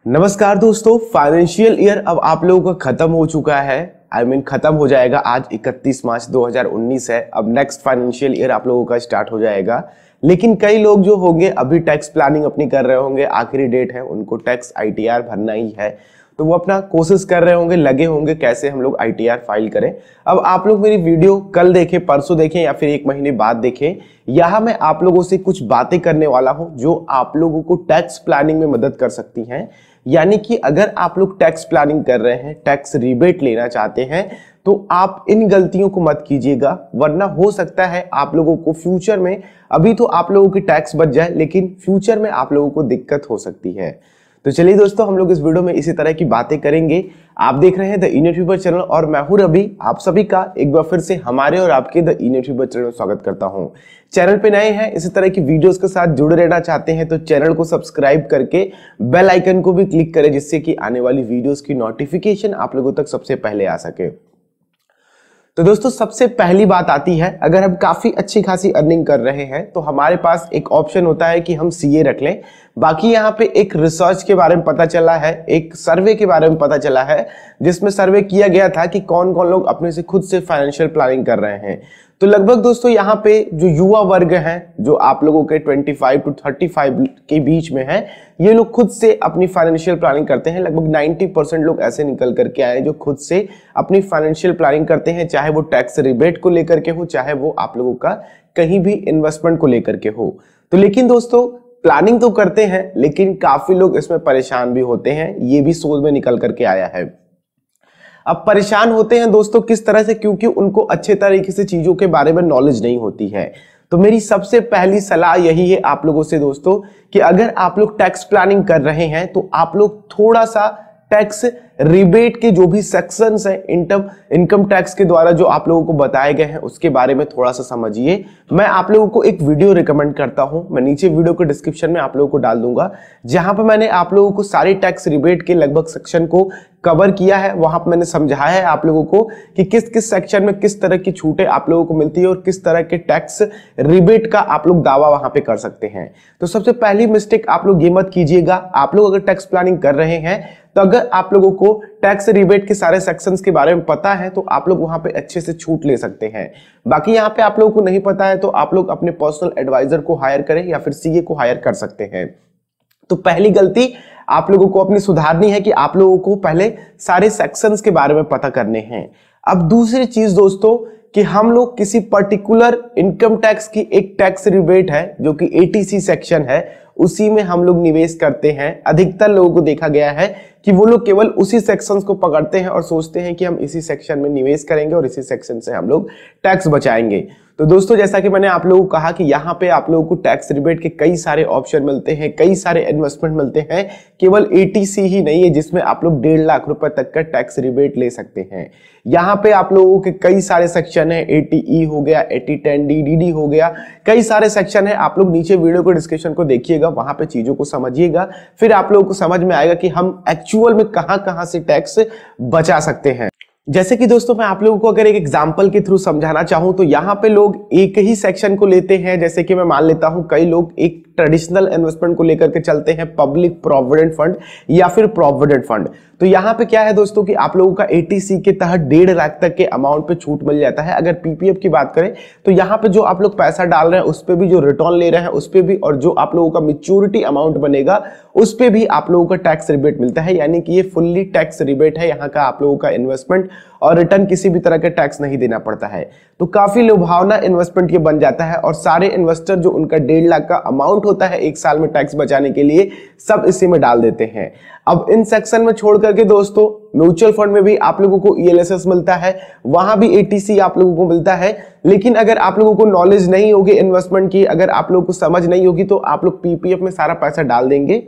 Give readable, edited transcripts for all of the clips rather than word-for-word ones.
नमस्कार दोस्तों, financial year अब आप लोगों का खत्म हो चुका है। खत्म हो जाएगा। आज 31 मार्च 2019 है। अब नेक्स्ट फाइनेंशियल ईयर आप लोगों का स्टार्ट हो जाएगा। लेकिन कई लोग जो होंगे अभी टैक्स प्लानिंग अपनी कर रहे होंगे, आखिरी डेट है, उनको टैक्स आईटीआर भरना ही है, तो वो अपना कोशिश कर रहे होंगे, लगे होंगे कैसे हम लोग आईटीआर फाइल करें। अब आप लोग मेरी वीडियो कल देखें, परसों देखें या फिर एक महीने बाद देखें, यहाँ मैं आप लोगों से कुछ बातें करने वाला हूं जो आप लोगों को टैक्स प्लानिंग में मदद कर सकती हैं। यानी कि अगर आप लोग टैक्स प्लानिंग कर रहे हैं, टैक्स रिबेट लेना चाहते हैं, तो आप इन गलतियों को मत कीजिएगा, वरना हो सकता है आप लोगों को फ्यूचर में, अभी तो आप लोगों की टैक्स बच जाए लेकिन फ्यूचर में आप लोगों को दिक्कत हो सकती है। तो चलिए दोस्तों, हम लोग इस वीडियो में इसी तरह की बातें करेंगे। आप देख रहे हैं द यूट्यूबर चैनल और मैं हूं रवि। आप सभी का एक बार फिर से हमारे और आपके द यूट्यूबर चैनल में स्वागत करता हूं। चैनल पे नए हैं, इसी तरह की वीडियोस के साथ जुड़े रहना चाहते हैं तो चैनल को सब्सक्राइब करके बेल आइकन को भी क्लिक करें, जिससे कि आने वाली वीडियोस की नोटिफिकेशन आप लोगों तक सबसे पहले आ सके। तो दोस्तों, सबसे पहली बात आती है, अगर हम काफी अच्छी खासी अर्निंग कर रहे हैं तो हमारे पास एक ऑप्शन होता है कि हम सीए रख लें। बाकी यहाँ पे एक रिसर्च के बारे में पता चला है, एक सर्वे के बारे में पता चला है, जिसमें सर्वे किया गया था कि कौन कौन लोग अपने से खुद से फाइनेंशियल प्लानिंग कर रहे हैं। तो लगभग दोस्तों यहाँ पे जो युवा वर्ग हैं, जो आप लोगों के 25 to 35 के बीच में हैं, ये लोग खुद से अपनी फाइनेंशियल प्लानिंग करते हैं। लगभग 90% लोग ऐसे निकल करके आए जो खुद से अपनी फाइनेंशियल प्लानिंग करते हैं, चाहे वो टैक्स रिबेट को लेकर के हो, चाहे वो आप लोगों का कहीं भी इन्वेस्टमेंट को लेकर के हो। तो लेकिन दोस्तों, प्लानिंग तो करते हैं लेकिन काफी लोग इसमें परेशान भी होते हैं, ये भी सोच में निकल करके आया है। अब परेशान होते हैं दोस्तों किस तरह से, क्योंकि उनको अच्छे तरीके से चीजों के बारे में नॉलेज नहीं होती है। तो मेरी सबसे पहली सलाह यही है आप लोगों से दोस्तों, कि अगर आप लोग टैक्स प्लानिंग कर रहे हैं तो आप लोग थोड़ा सा टैक्स रिबेट के जो भी सेक्शंस हैं, इनकम टैक्स के द्वारा जो आप लोगों को बताए गए हैं, उसके बारे में थोड़ा सा समझिए। मैं आप लोगों को एक वीडियो रिकमेंड करता हूं, मैं नीचे वीडियो के डिस्क्रिप्शन में आप लोगों को डाल दूंगा, जहां पर मैंने आप लोगों को सारे टैक्स रिबेट के लगभग सेक्शन को कवर किया है। वहां पर मैंने समझाया है आप लोगों को कि किस किस सेक्शन में किस तरह की छूटें आप लोगों को मिलती है और किस तरह के टैक्स रिबेट का आप लोग दावा वहां पे कर सकते हैं। तो सबसे पहली मिस्टेक आप लोग ये मत कीजिएगा। आप लोग अगर टैक्स प्लानिंग कर रहे हैं तो अगर आप लोगों को टैक्स रिबेट के सारे सेक्शंस के बारे में पता है तो आप लोग वहां पे अच्छे से छूट ले सकते हैं। बाकी यहाँ पे आप लोगों को नहीं पता है तो आप लोग अपने पर्सनल एडवाइजर को हायर करें या फिर सीए को हायर कर सकते हैं। तो पहली गलती आप लोगों को अपनी सुधारनी है कि आप लोगों को पहले सारे सेक्शंस के बारे में पता करने हैं। अब दूसरी चीज दोस्तों, कि हम लोग किसी पर्टिकुलर इनकम टैक्स की एक टैक्स रिबेट है जो कि एटीसी सेक्शन है, उसी में हम लोग निवेश करते हैं। अधिकतर लोगों को देखा गया है कि वो लोग केवल उसी सेक्शंस को पकड़ते हैं और सोचते हैं कि हम इसी सेक्शन में निवेश करेंगे और इसी सेक्शन से हम लोग टैक्स बचाएंगे। तो दोस्तों, जैसा कि मैंने आप लोगों को कहा कि यहाँ पे आप लोगों को टैक्स रिबेट के कई सारे ऑप्शन मिलते हैं, कई सारे इन्वेस्टमेंट मिलते हैं, केवल एटीसी ही नहीं है जिसमें आप लोग 1.5 लाख रुपए तक का टैक्स रिबेट ले सकते हैं। यहाँ पे आप लोगों के कई सारे सेक्शन है, एटीई हो गया, 8010D, डीडी हो गया, कई सारे सेक्शन है। आप लोग नीचे वीडियो को डिस्क्रिप्शन को देखिएगा, वहां पे चीजों को समझिएगा, फिर आप लोगों को समझ में आएगा कि हम एक्चुअल में कहां से टैक्स बचा सकते हैं। जैसे कि दोस्तों, मैं आप लोगों को अगर एक एग्जांपल के थ्रू समझाना चाहूं तो यहाँ पे लोग एक ही सेक्शन को लेते हैं। जैसे कि मैं मान लेता हूं कई लोग एक ट्रेडिशनल इन्वेस्टमेंट को लेकर के चलते हैं, पब्लिक प्रोविडेंट फंड या फिर प्रोविडेंट फंड। तो यहाँ पे क्या है दोस्तों कि आप लोगों का एटीसी के तहत 1.5 लाख तक के अमाउंट पे छूट मिल जाता है। अगर पीपीएफ की बात करें तो यहाँ पे जो आप लोग पैसा डाल रहे हैं उस पे भी, जो रिटर्न ले रहे हैं उस पे भी, और जो आप लोगों का मैच्योरिटी अमाउंट बनेगा उस पे भी आप लोगों का टैक्स रिबेट मिलता है। यानी कि ये फुल्ली टैक्स रिबेट है। यहाँ का आप लोगों का इन्वेस्टमेंट और रिटर्न किसी भी तरह का टैक्स नहीं देना पड़ता है। तो काफी लुभावना इन्वेस्टमेंट ये बन जाता है और सारे इन्वेस्टर जो उनका 1.5 लाख का अमाउंट होता है एक साल में टैक्स बचाने के लिए, सब इसी में डाल देते हैं। अब इन सेक्शन में छोड़ करके दोस्तों, म्यूचुअल फंड में भी आप लोगों को ईएलएसएस मिलता है, वहां भी एटीसी आप लोगों को मिलता है। लेकिन अगर आप लोगों को नॉलेज नहीं होगी इन्वेस्टमेंट की, अगर आप लोगों को समझ नहीं होगी, तो आप लोग पीपीएफ में सारा पैसा डाल देंगे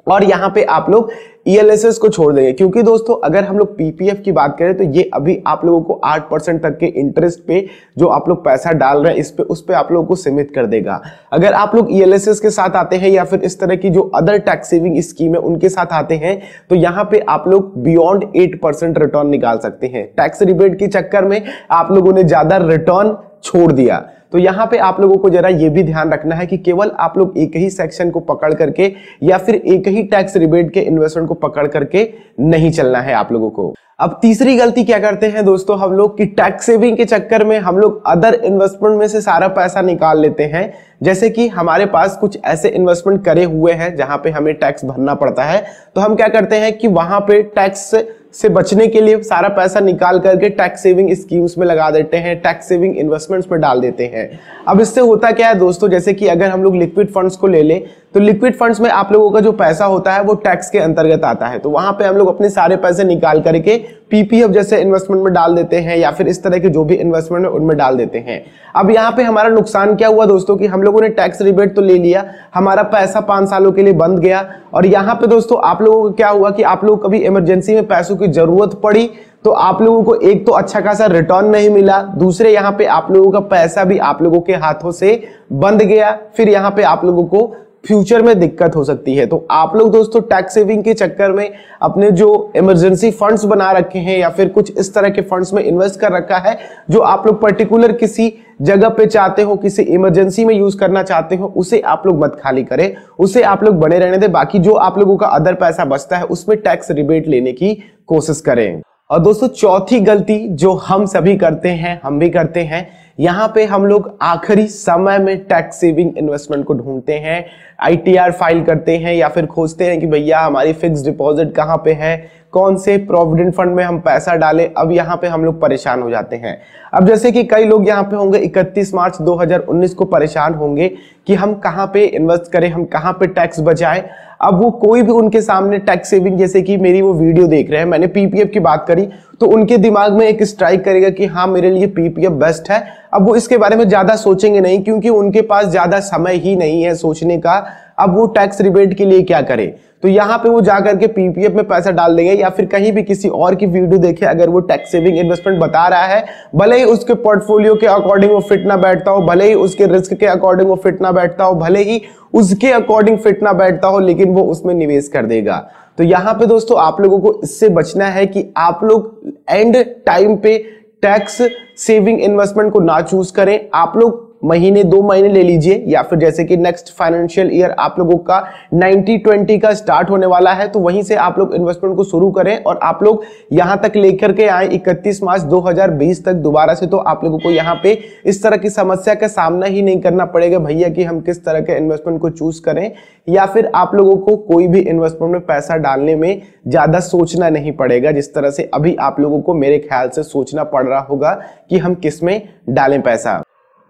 और यहाँ पे आप लोग ईएलएसएस को छोड़ देंगे। क्योंकि दोस्तों, अगर हम लोग पीपीएफ की बात करें तो ये अभी आप लोगों को 8% तक के इंटरेस्ट पे जो आप लोग पैसा डाल रहे हैं इस पे, उस पे आप लोगों को सीमित कर देगा। अगर आप लोग ईएलएसएस के साथ आते हैं या फिर इस तरह की जो अदर टैक्स सेविंग स्कीम है उनके साथ आते हैं तो यहाँ पे आप लोग बियॉन्ड 8% रिटर्न निकाल सकते हैं। टैक्स रिबेट के चक्कर में आप लोगों ने ज्यादा रिटर्न छोड़ दिया। तो यहाँ पे आप लोगों को जरा ये भी ध्यान रखना है कि केवल आप लोग एक ही सेक्शन को पकड़ करके या फिर एक ही टैक्स रिबेट के इन्वेस्टमेंट को पकड़ करके नहीं चलना है आप लोगों को। अब तीसरी गलती क्या करते हैं दोस्तों हम लोग कि टैक्स सेविंग के चक्कर में हम लोग अदर इन्वेस्टमेंट में से सारा पैसा निकाल लेते हैं। जैसे कि हमारे पास कुछ ऐसे इन्वेस्टमेंट करे हुए हैं जहां पे हमें टैक्स भरना पड़ता है, तो हम क्या करते हैं कि वहां पे टैक्स से बचने के लिए सारा पैसा निकाल करके टैक्स सेविंग स्कीम्स में लगा देते हैं, टैक्स सेविंग इन्वेस्टमेंट्स में डाल देते हैं। अब इससे होता क्या है दोस्तों, जैसे कि अगर हम लोग लिक्विड फंड्स को ले लें तो लिक्विड फंड्स में आप लोगों का जो पैसा होता है वो टैक्स के अंतर्गत आता है, तो वहां पे हम लोग अपने सारे पैसे निकाल करके पीपीएफ जैसे इन्वेस्टमेंट में डाल देते हैं या फिर इस तरह के जो भी इन्वेस्टमेंट है उनमें डाल देते हैं। अब यहाँ पे हमारा नुकसान क्या हुआ दोस्तों कि हम लोगों ने टैक्स रिबेट तो ले लिया, हमारा पैसा 5 सालों के लिए बंद गया, और यहाँ पे दोस्तों आप लोगों को क्या हुआ कि आप लोग कभी इमरजेंसी में पैसों की जरूरत पड़ी तो आप लोगों को एक तो अच्छा खासा रिटर्न नहीं मिला, दूसरे यहाँ पे आप लोगों का पैसा भी आप लोगों के हाथों से बंद गया, फिर यहाँ पे आप लोगों को फ्यूचर में दिक्कत हो सकती है। तो आप लोग दोस्तों टैक्स सेविंग के चक्कर में अपने जो इमरजेंसी फंड्स बना रखे हैं या फिर कुछ इस तरह के फंड्स में इन्वेस्ट कर रखा है जो आप लोग पर्टिकुलर किसी जगह पे चाहते हो, किसी इमरजेंसी में यूज करना चाहते हो, उसे आप लोग मत खाली करें, उसे आप लोग बने रहने दें। बाकी जो आप लोगों का अदर पैसा बचता है उसमें टैक्स रिबेट लेने की कोशिश करें। और दोस्तों चौथी गलती जो हम सभी करते हैं, हम भी करते हैं, यहाँ पे हम लोग आखिरी समय में टैक्स सेविंग इन्वेस्टमेंट को ढूंढते हैं, आईटीआर फाइल करते हैं या फिर खोजते हैं कि भैया हमारी फिक्स डिपॉजिट कहाँ पे है, कौन से प्रोविडेंट फंड में हम पैसा डालें। अब यहाँ पे हम लोग परेशान हो जाते हैं। अब जैसे कि कई लोग यहाँ पे होंगे 31 मार्च 2019 को परेशान होंगे कि हम कहाँ पे इन्वेस्ट करें, हम कहाँ पे टैक्स बचाएं। अब वो कोई भी उनके सामने टैक्स सेविंग, जैसे कि मेरी वो वीडियो देख रहे हैं, मैंने पीपीएफ की बात करी तो उनके दिमाग में एक स्ट्राइक करेगा कि हाँ मेरे लिए पीपीएफ बेस्ट है। अब वो इसके बारे में ज्यादा सोचेंगे नहीं क्योंकि उनके पास ज्यादा समय ही नहीं है सोचने का। अब वो टैक्स रिबेट के लिए क्या करे, तो यहाँ पे वो जाकर के पीपीएफ में पैसा डाल देंगे या फिर कहीं भी किसी और की वीडियो देखे अगर वो टैक्स सेविंग इन्वेस्टमेंट बता रहा है, भले ही उसके पोर्टफोलियो के अकॉर्डिंग वो फिट ना बैठता हो, भले ही उसके रिस्क के अकॉर्डिंग वो फिट ना बैठता हो, भले ही उसके अकॉर्डिंग फिट ना बैठता हो, लेकिन वो उसमें निवेश कर देगा। तो यहाँ पे दोस्तों आप लोगों को इससे बचना है कि आप लोग एंड टाइम पे टैक्स सेविंग इन्वेस्टमेंट को ना चूज करें। आप लोग महीने 2 महीने ले लीजिए या फिर जैसे कि नेक्स्ट फाइनेंशियल ईयर आप लोगों का 90-20 का स्टार्ट होने वाला है, तो वहीं से आप लोग इन्वेस्टमेंट को शुरू करें और आप लोग यहां तक लेकर के आए 31 मार्च 2020 तक दोबारा से। तो आप लोगों को यहां पे इस तरह की समस्या का सामना ही नहीं करना पड़ेगा भैया कि हम किस तरह के इन्वेस्टमेंट को चूज करें, या फिर आप लोगों को कोई भी इन्वेस्टमेंट में पैसा डालने में ज्यादा सोचना नहीं पड़ेगा जिस तरह से अभी आप लोगों को मेरे ख्याल से सोचना पड़ रहा होगा कि हम किस में डालें पैसा।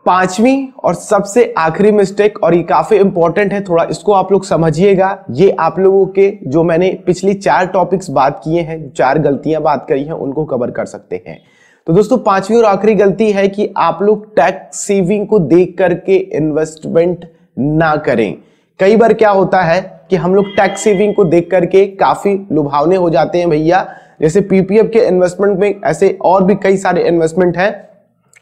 पांचवी और सबसे आखिरी मिस्टेक, और ये काफी इंपॉर्टेंट है, थोड़ा इसको आप लोग समझिएगा। ये आप लोगों के जो मैंने पिछली 4 टॉपिक्स बात किए हैं, 4 गलतियां बात करी हैं, उनको कवर कर सकते हैं। तो दोस्तों पांचवी और आखिरी गलती है कि आप लोग टैक्स सेविंग को देख करके इन्वेस्टमेंट ना करें। कई बार क्या होता है कि हम लोग टैक्स सेविंग को देख करके काफी लुभावने हो जाते हैं भैया। जैसे पीपीएफ के इन्वेस्टमेंट में ऐसे और भी कई सारे इन्वेस्टमेंट हैं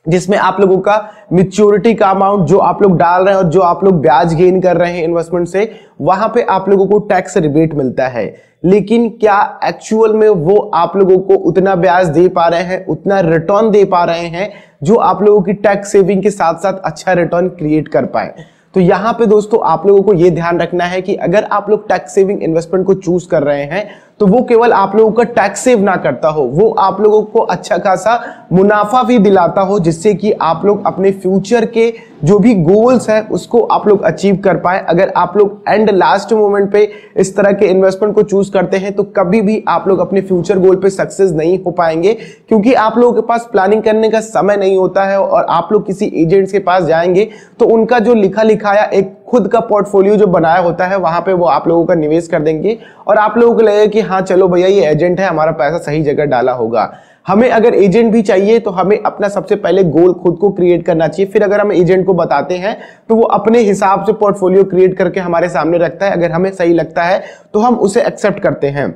जिसमें आप लोगों का मैच्योरिटी का अमाउंट जो आप लोग डाल रहे हैं और जो आप लोग ब्याज गेन कर रहे हैं इन्वेस्टमेंट से, वहां पे आप लोगों को टैक्स रिबेट मिलता है। लेकिन क्या एक्चुअल में वो आप लोगों को उतना ब्याज दे पा रहे हैं, उतना रिटर्न दे पा रहे हैं जो आप लोगों की टैक्स सेविंग के साथ साथ अच्छा रिटर्न क्रिएट कर पाए? तो यहाँ पे दोस्तों आप लोगों को ये ध्यान रखना है कि अगर आप लोग टैक्स सेविंग इन्वेस्टमेंट को चूज कर रहे हैं तो वो केवल आप लोगों का टैक्स सेव ना करता हो, वो आप लोगों को अच्छा खासा मुनाफा भी दिलाता हो, जिससे कि आप लोग अपने फ्यूचर के जो भी गोल्स हैं उसको आप लोग अचीव कर पाए। अगर आप लोग एंड लास्ट मोमेंट पे इस तरह के इन्वेस्टमेंट को चूज करते हैं तो कभी भी आप लोग अपने फ्यूचर गोल पे सक्सेस नहीं हो पाएंगे, क्योंकि आप लोगों के पास प्लानिंग करने का समय नहीं होता है और आप लोग किसी एजेंट्स के पास जाएंगे तो उनका जो लिखा लिखाया एक खुद का पोर्टफोलियो जो बनाया होता है वहां पे वो आप लोगों का निवेश कर देंगे और आप लोगों को लगेगा कि हाँ चलो भैया ये एजेंट है, हमारा पैसा सही जगह डाला होगा। हमें अगर एजेंट भी चाहिए तो हमें अपना सबसे पहले गोल खुद को क्रिएट करना चाहिए, फिर अगर हम एजेंट को बताते हैं तो वो अपने हिसाब से पोर्टफोलियो क्रिएट करके हमारे सामने रखता है। अगर हमें सही लगता है तो हम उसे एक्सेप्ट करते हैं।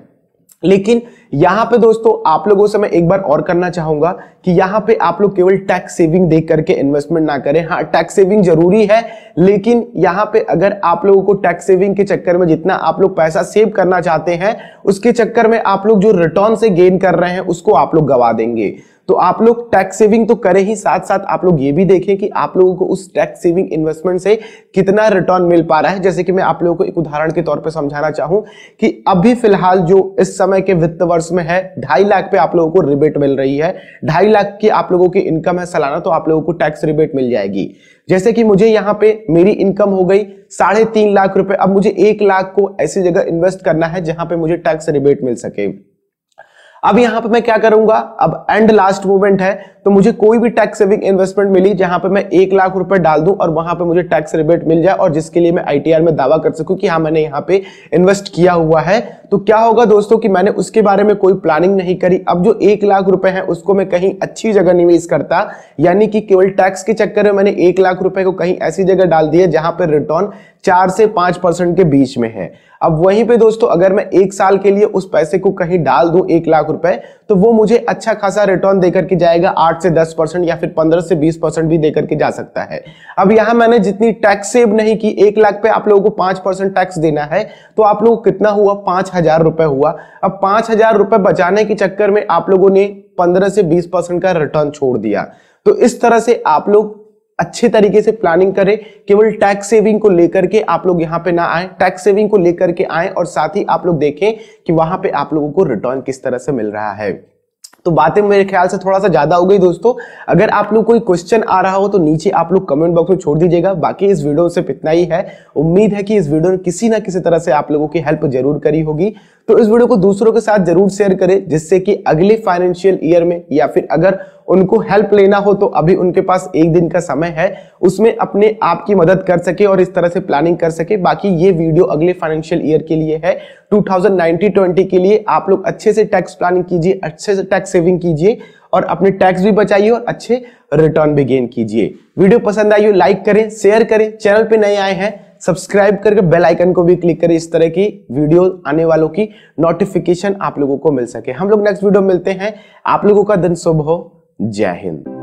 लेकिन यहां पे दोस्तों आप लोगों से मैं एक बार और करना चाहूंगा कि यहां पे आप लोग केवल टैक्स सेविंग देख करके इन्वेस्टमेंट ना करें। हाँ टैक्स सेविंग जरूरी है, लेकिन यहां पे अगर आप लोगों को टैक्स सेविंग के चक्कर में जितना आप लोग पैसा सेव करना चाहते हैं उसके चक्कर में आप लोग जो रिटर्न से गेन कर रहे हैं उसको आप लोग गवा देंगे। तो आप लोग टैक्स सेविंग तो करें ही, साथ साथ आप लोग ये भी देखें कि आप लोगों को उस टैक्स सेविंग इन्वेस्टमेंट से कितना रिटर्न मिल पा रहा है। जैसे कि मैं आप लोगों को एक उदाहरण के तौर पे समझाना चाहूं कि अभी फिलहाल जो इस समय के वित्त वर्ष में है 2.5 लाख पे आप लोगों को रिबेट मिल रही है। 2.5 लाख की आप लोगों की इनकम है सालाना, तो आप लोगों को टैक्स रिबेट मिल जाएगी। जैसे कि मुझे यहाँ पे मेरी इनकम हो गई 3.5 लाख रुपए, अब मुझे 1 लाख को ऐसी जगह इन्वेस्ट करना है जहां पे मुझे टैक्स रिबेट मिल सके। अब यहां पे मैं क्या करूंगा, अब एंड लास्ट मोमेंट है, तो मुझे कोई भी टैक्स सेविंग इन्वेस्टमेंट मिली जहां पे मैं 1 लाख रुपए डाल दूं और वहां पे मुझे टैक्स रिबेट मिल जाए और जिसके लिए मैं आईटीआर में दावा कर सकूं कि हाँ मैंने यहां पे इन्वेस्ट किया हुआ है। तो क्या होगा दोस्तों कि मैंने उसके बारे में कोई प्लानिंग नहीं करी। अब जो 1 लाख रुपए है उसको मैं कहीं अच्छी जगह निवेश करता, यानी कि केवल टैक्स के चक्कर में मैंने 1 लाख रुपए को कहीं ऐसी जगह डाल दिया जहां पर रिटर्न 4 से 5% के बीच में है। अब वहीं पे दोस्तों अगर मैं 1 साल के लिए उस पैसे को कहीं डाल दूं 1 लाख रुपए, तो वो मुझे अच्छा खासा रिटर्न देकर के जाएगा, 8 से 10% या फिर 15 से 20% भी देकर के जा सकता है। अब यहां मैंने जितनी टैक्स सेव नहीं की, 1 लाख पे आप लोगों को 5% टैक्स देना है, तो आप लोगों को कितना हुआ, 5,000 रुपए हुआ। अब 5,000 रुपए बचाने के चक्कर में आप लोगों ने 15 से 20% का रिटर्न छोड़ दिया। तो इस तरह से आप लोग अच्छे तरीके से प्लानिंग करें, केवल टैक्स सेविंग को लेकर के आप लोग यहां पे ना आए, टैक्स सेविंग को लेकर के आए और साथ ही आप लोग देखें कि वहां पे आप लोगों को रिटर्न किस तरह से मिल रहा है। तो बातें मेरे ख्याल से थोड़ा सा ज्यादा हो गई दोस्तों। अगर आप लोग कोई क्वेश्चन आ रहा हो तो नीचे आप लोग कमेंट बॉक्स में छोड़ दीजिएगा। बाकी इस वीडियो से इतना ही है। उम्मीद है कि इस वीडियो ने किसी ना किसी तरह से आप लोगों की हेल्प जरूर करी होगी। तो इस वीडियो को दूसरों के साथ जरूर शेयर करें, जिससे कि अगले फाइनेंशियल ईयर में या फिर अगर उनको हेल्प लेना हो तो अभी उनके पास 1 दिन का समय है, उसमें अपने आप की मदद कर सके और इस तरह से प्लानिंग कर सके। बाकी ये वीडियो अगले फाइनेंशियल ईयर के लिए है, 2019-20 के लिए। आप लोग अच्छे से टैक्स प्लानिंग कीजिए, अच्छे से टैक्स सेविंग कीजिए और अपने टैक्स भी बचाइए और अच्छे रिटर्न भी गेन कीजिए। वीडियो पसंद आई हो लाइक करें, शेयर करें, चैनल पे नए आए हैं सब्सक्राइब करके बेल आइकन को भी क्लिक करें, इस तरह की वीडियो आने वालों की नोटिफिकेशन आप लोगों को मिल सके। हम लोग नेक्स्ट वीडियो में मिलते हैं। आप लोगों का दिन शुभ हो। जय हिंद।